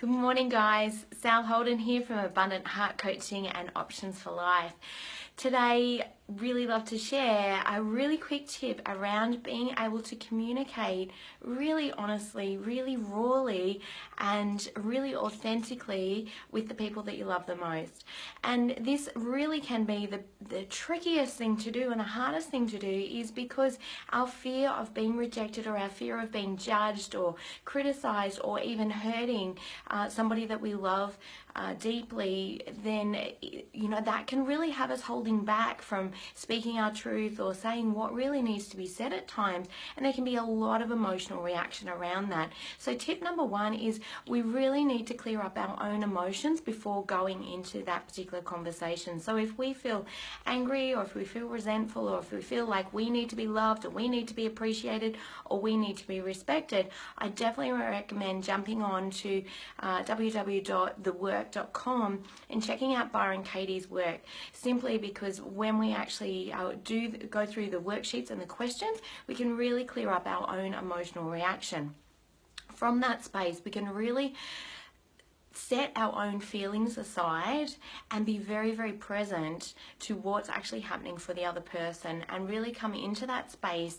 Good morning, guys. Sal Holden here from Abundant Heart Coaching and Options for Life. Today, really love to share a really quick tip around being able to communicate really honestly, really rawly, and really authentically with the people that you love the most. And this really can be the trickiest thing to do and the hardest thing to do, is because our fear of being rejected or our fear of being judged or criticized or even hurting somebody that we love deeply, then that can really have us holding back from speaking our truth or saying what really needs to be said at times, and there can be a lot of emotional reaction around that. So tip number one is we really need to clear up our own emotions before going into that particular conversation. So if we feel angry, or if we feel resentful, or if we feel like we need to be loved, or we need to be appreciated, or we need to be respected, I definitely recommend jumping on to www.thework.com and checking out Byron Katie's work, simply because when we actually go through the worksheets and the questions, we can really clear up our own emotional reaction. From that space, we can really set our own feelings aside and be very, very present to what's actually happening for the other person, and really come into that space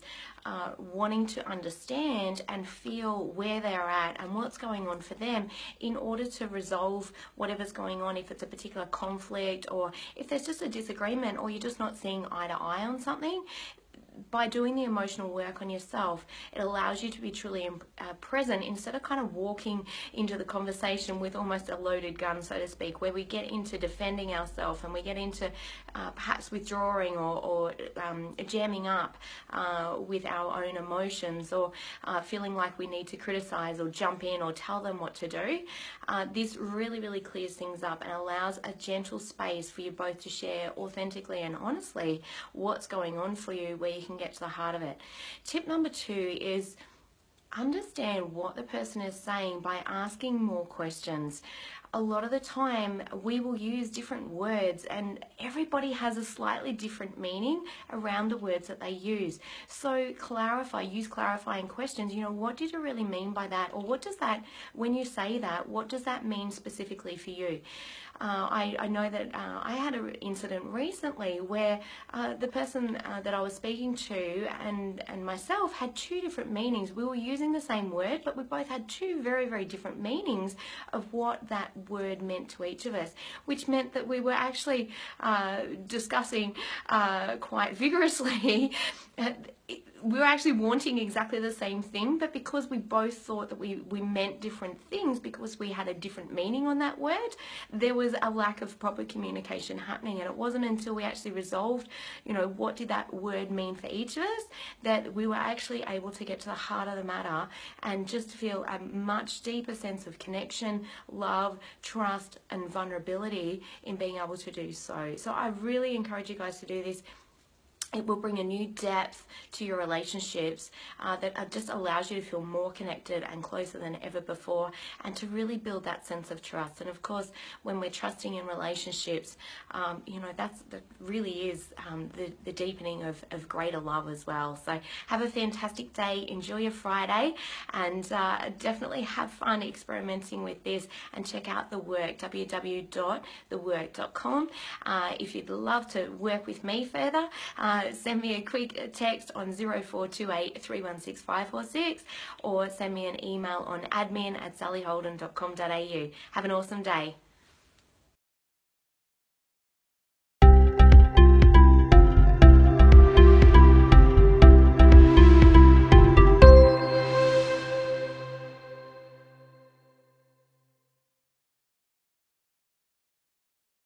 wanting to understand and feel where they're at and what's going on for them, in order to resolve whatever's going on, if it's a particular conflict or if there's just a disagreement or you're just not seeing eye to eye on something. By doing the emotional work on yourself, it allows you to be truly present, instead of kind of walking into the conversation with almost a loaded gun, so to speak, where we get into defending ourselves and we get into perhaps withdrawing or jamming up with our own emotions, or feeling like we need to criticize or jump in or tell them what to do. This really, really clears things up and allows a gentle space for you both to share authentically and honestly what's going on for you, where you can get to the heart of it. Tip number two is understand what the person is saying by asking more questions. A lot of the time we will use different words, and everybody has a slightly different meaning around the words that they use. So use clarifying questions. What did you really mean by that? Or what does that, when you say that, what does that mean specifically for you? I know that I had an incident recently where the person that I was speaking to and myself had two different meanings. We were using the same word, but we both had two very, very different meanings of what that word meant to each of us, which meant that we were actually discussing quite vigorously. We were actually wanting exactly the same thing, but because we both thought that we meant different things, because we had a different meaning on that word, there was a lack of proper communication happening. And it wasn't until we actually resolved, what did that word mean for each of us, that we were actually able to get to the heart of the matter and just feel a much deeper sense of connection, love, trust, and vulnerability in being able to do so. So I really encourage you guys to do this. It will bring a new depth to your relationships that just allows you to feel more connected and closer than ever before, and to really build that sense of trust. And of course, when we're trusting in relationships, that really is the deepening of greater love as well. So have a fantastic day, enjoy your Friday, and definitely have fun experimenting with this, and check out the work, www.thework.com. If you'd love to work with me further, send me a quick text on 0428 316 546, or send me an email on admin@sallyholden.com.au. Have an awesome day.